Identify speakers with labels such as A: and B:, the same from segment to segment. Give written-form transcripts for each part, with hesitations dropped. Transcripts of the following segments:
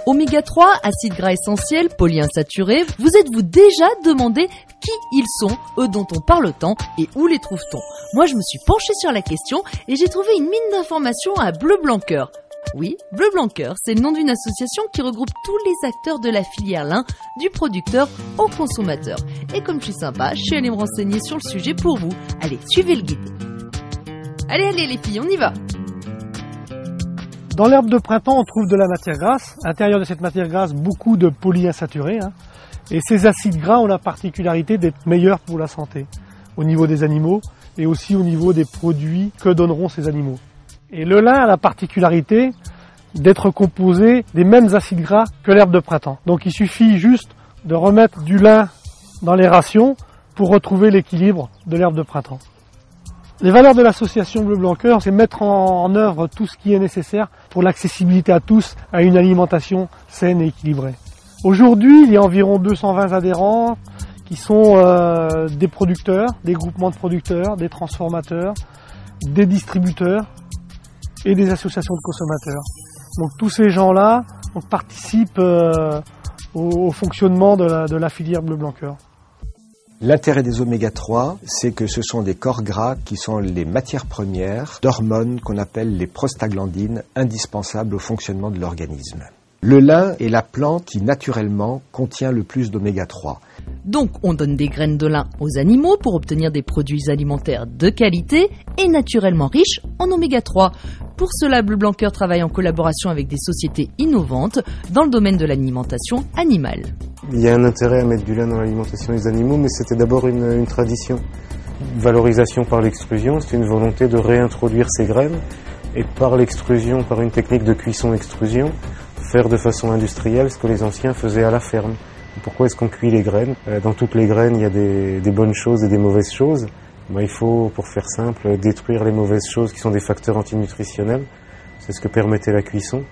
A: Oméga 3, acides gras essentiels, polyinsaturés, vous êtes-vous déjà demandé qui ils sont, eux dont on parle tant, et où les trouve-t-on? Moi je me suis penchée sur la question et j'ai trouvé une mine d'informations à Bleu Blanc Cœur. Oui, Bleu Blanc Cœur, c'est le nom d'une association qui regroupe tous les acteurs de la filière lin, du producteur au consommateur. Et comme je suis sympa, je suis allée me renseigner sur le sujet pour vous. Allez, suivez le guide. Allez les filles, on y va.
B: Dans l'herbe de printemps, on trouve de la matière grasse. À l'intérieur de cette matière grasse, beaucoup de polyinsaturés. Et ces acides gras ont la particularité d'être meilleurs pour la santé, au niveau des animaux et aussi au niveau des produits que donneront ces animaux. Et le lin a la particularité d'être composé des mêmes acides gras que l'herbe de printemps. Donc il suffit juste de remettre du lin dans les rations pour retrouver l'équilibre de l'herbe de printemps. Les valeurs de l'association Bleu Blanc Cœur, c'est mettre en œuvre tout ce qui est nécessaire pour l'accessibilité à tous à une alimentation saine et équilibrée. Aujourd'hui, il y a environ 220 adhérents qui sont des producteurs, des groupements de producteurs, des transformateurs, des distributeurs et des associations de consommateurs. Donc tous ces gens-là participent au fonctionnement de la filière Bleu Blanc Cœur.
C: L'intérêt des oméga 3, c'est que ce sont des corps gras qui sont les matières premières d'hormones qu'on appelle les prostaglandines, indispensables au fonctionnement de l'organisme. Le lin est la plante qui naturellement contient le plus d'oméga 3.
A: Donc on donne des graines de lin aux animaux pour obtenir des produits alimentaires de qualité et naturellement riches en oméga 3. Pour cela, Bleu Blanc Cœur travaille en collaboration avec des sociétés innovantes dans le domaine de l'alimentation animale.
D: Il y a un intérêt à mettre du lin dans l'alimentation des animaux, mais c'était d'abord une tradition. Valorisation par l'extrusion, c'est une volonté de réintroduire ces graines et par l'extrusion, par une technique de cuisson-extrusion, faire de façon industrielle ce que les anciens faisaient à la ferme. Pourquoi est-ce qu'on cuit les graines? Dans toutes les graines, il y a des bonnes choses et des mauvaises choses. Il faut, pour faire simple, détruire les mauvaises choses qui sont des facteurs antinutritionnels. C'est ce que permettait la cuisson.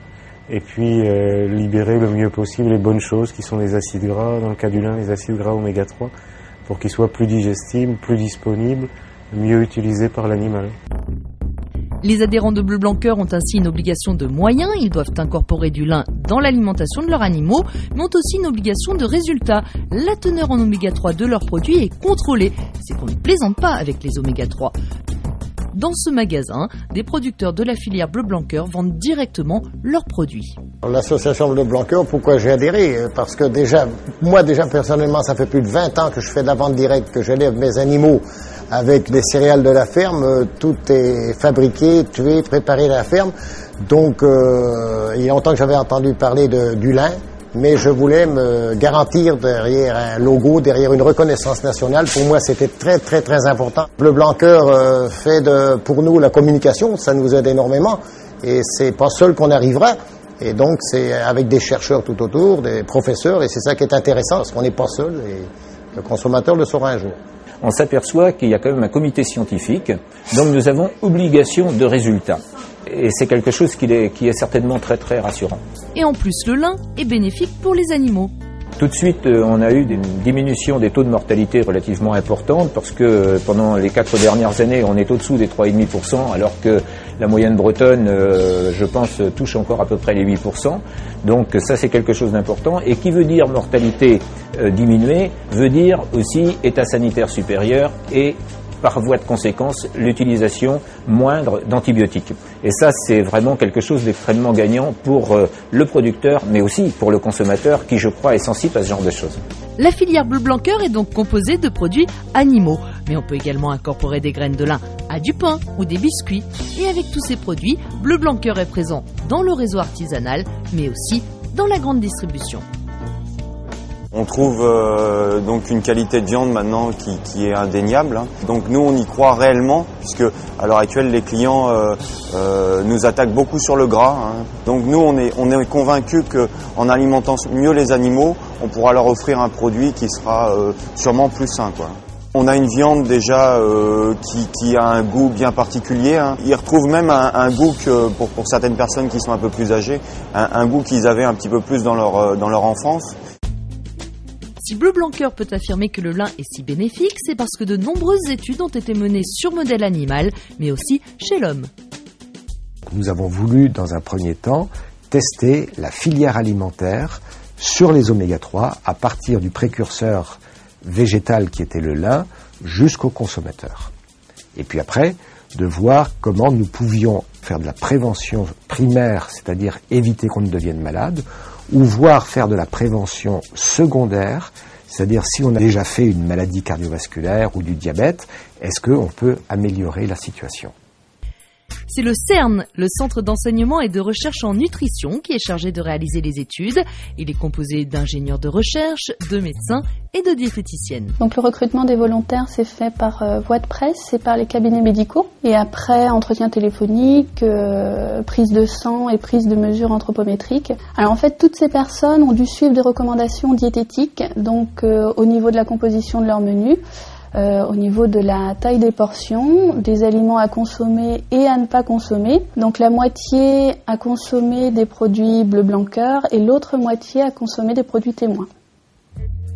D: Et puis libérer le mieux possible les bonnes choses qui sont les acides gras, dans le cas du lin, les acides gras oméga 3, pour qu'ils soient plus digestibles, plus disponibles, mieux utilisés par l'animal.
A: Les adhérents de Bleu Blanc Cœur ont ainsi une obligation de moyens, ils doivent incorporer du lin dans l'alimentation de leurs animaux, mais ont aussi une obligation de résultat. La teneur en oméga 3 de leurs produits est contrôlée, c'est qu'on ne plaisante pas avec les oméga 3. Dans ce magasin, des producteurs de la filière Bleu Blanc Cœur vendent directement leurs produits.
E: L'association Bleu Blanc Cœur, pourquoi j'ai adhéré? Parce que moi personnellement, ça fait plus de 20 ans que je fais de la vente directe, que j'élève mes animaux avec les céréales de la ferme. Tout est fabriqué, tué, préparé à la ferme. Donc, il y a longtemps que j'avais entendu parler du lin, mais je voulais me garantir derrière un logo, derrière une reconnaissance nationale. Pour moi, c'était très, très, très important. Bleu Blanc Cœur fait pour nous la communication, ça nous aide énormément. Et c'est pas seul qu'on arrivera. Et donc, c'est avec des chercheurs tout autour, des professeurs, et c'est ça qui est intéressant, parce qu'on n'est pas seul, et le consommateur le saura un jour.
F: On s'aperçoit qu'il y a quand même un comité scientifique, donc nous avons obligation de résultat. Et c'est quelque chose qui est certainement très très rassurant.
A: Et en plus, le lin est bénéfique pour les animaux.
F: Tout de suite, on a eu une diminution des taux de mortalité relativement importante parce que pendant les 4 dernières années, on est au-dessous des 3,5%, alors que la moyenne bretonne, je pense, touche encore à peu près les 8%. Donc ça, c'est quelque chose d'important. Et qui veut dire mortalité diminuée, veut dire aussi état sanitaire supérieur et par voie de conséquence, l'utilisation moindre d'antibiotiques. Et ça, c'est vraiment quelque chose d'extrêmement gagnant pour le producteur, mais aussi pour le consommateur qui, je crois, est sensible à ce genre de choses.
A: La filière Bleu Blanc Cœur est donc composée de produits animaux, mais on peut également incorporer des graines de lin à du pain ou des biscuits. Et avec tous ces produits, Bleu Blanc Cœur est présent dans le réseau artisanal, mais aussi dans la grande distribution.
G: On trouve donc une qualité de viande maintenant qui est indéniable. Donc nous on y croit réellement puisque à l'heure actuelle les clients nous attaquent beaucoup sur le gras. Donc nous on est convaincus qu'en alimentant mieux les animaux, on pourra leur offrir un produit qui sera sûrement plus sain, quoi. On a une viande déjà qui a un goût bien particulier. Ils retrouvent même un goût que pour certaines personnes qui sont un peu plus âgées, un goût qu'ils avaient un petit peu plus dans leur enfance.
A: Si Bleu Blanc Cœur peut affirmer que le lin est si bénéfique, c'est parce que de nombreuses études ont été menées sur modèle animal, mais aussi chez l'homme.
C: Nous avons voulu, dans un premier temps, tester la filière alimentaire sur les oméga-3 à partir du précurseur végétal qui était le lin jusqu'au consommateur. Et puis après, de voir comment nous pouvions faire de la prévention primaire, c'est-à-dire éviter qu'on ne devienne malade, ou voire faire de la prévention secondaire, c'est-à-dire si on a déjà fait une maladie cardiovasculaire ou du diabète, est-ce qu'on peut améliorer la situation ?
A: C'est le CERN, le Centre d'enseignement et de recherche en nutrition, qui est chargé de réaliser les études. Il est composé d'ingénieurs de recherche, de médecins et de diététiciennes.
H: Donc le recrutement des volontaires s'est fait par voie de presse, c'est par les cabinets médicaux. Et après, entretien téléphonique, prise de sang et prise de mesures anthropométriques. Alors en fait, toutes ces personnes ont dû suivre des recommandations diététiques, donc au niveau de la composition de leur menu, au niveau de la taille des portions, des aliments à consommer et à ne pas consommer. Donc la moitié à consommer des produits bleu blanc cœur et l'autre moitié à consommer des produits témoins.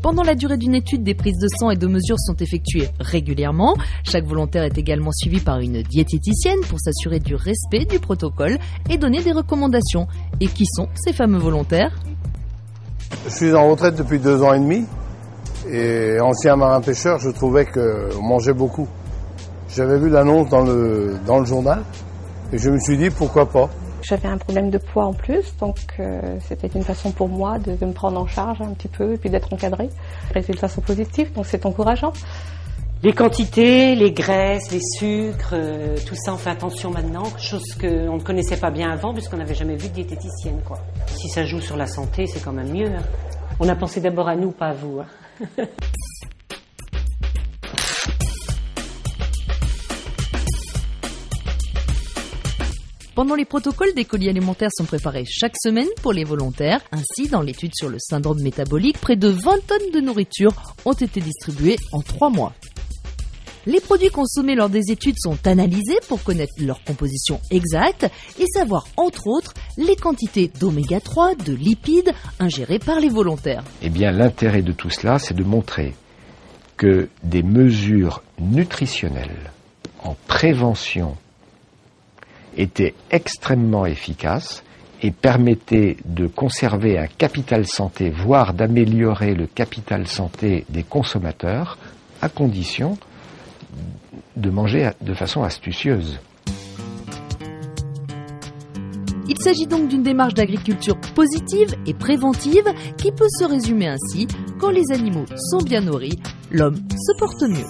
A: Pendant la durée d'une étude, des prises de sang et de mesures sont effectuées régulièrement. Chaque volontaire est également suivi par une diététicienne pour s'assurer du respect du protocole et donner des recommandations. Et qui sont ces fameux volontaires ?
I: Je suis en retraite depuis 2 ans et demi. Et ancien marin-pêcheur, je trouvais qu'on mangeait beaucoup. J'avais vu l'annonce dans le journal et je me suis dit pourquoi pas.
J: J'avais un problème de poids en plus, donc c'était une façon pour moi de me prendre en charge un petit peu et puis d'être encadrée. Les résultats sont positifs, donc c'est encourageant.
K: Les quantités, les graisses, les sucres, tout ça on fait attention maintenant, chose qu'on ne connaissait pas bien avant puisqu'on n'avait jamais vu de diététicienne, quoi. Si ça joue sur la santé, c'est quand même mieux. Hein. On a pensé d'abord à nous, pas à vous. Hein.
A: Pendant les protocoles, des colis alimentaires sont préparés chaque semaine pour les volontaires. Ainsi, dans l'étude sur le syndrome métabolique, près de 20 tonnes de nourriture ont été distribuées en 3 mois. Les produits consommés lors des études sont analysés pour connaître leur composition exacte et savoir, entre autres, les quantités d'oméga 3, de lipides ingérés par les volontaires.
C: Eh bien, l'intérêt de tout cela, c'est de montrer que des mesures nutritionnelles en prévention étaient extrêmement efficaces et permettaient de conserver un capital santé, voire d'améliorer le capital santé des consommateurs, à condition de manger de façon astucieuse.
A: Il s'agit donc d'une démarche d'agriculture positive et préventive qui peut se résumer ainsi: quand les animaux sont bien nourris, l'homme se porte mieux.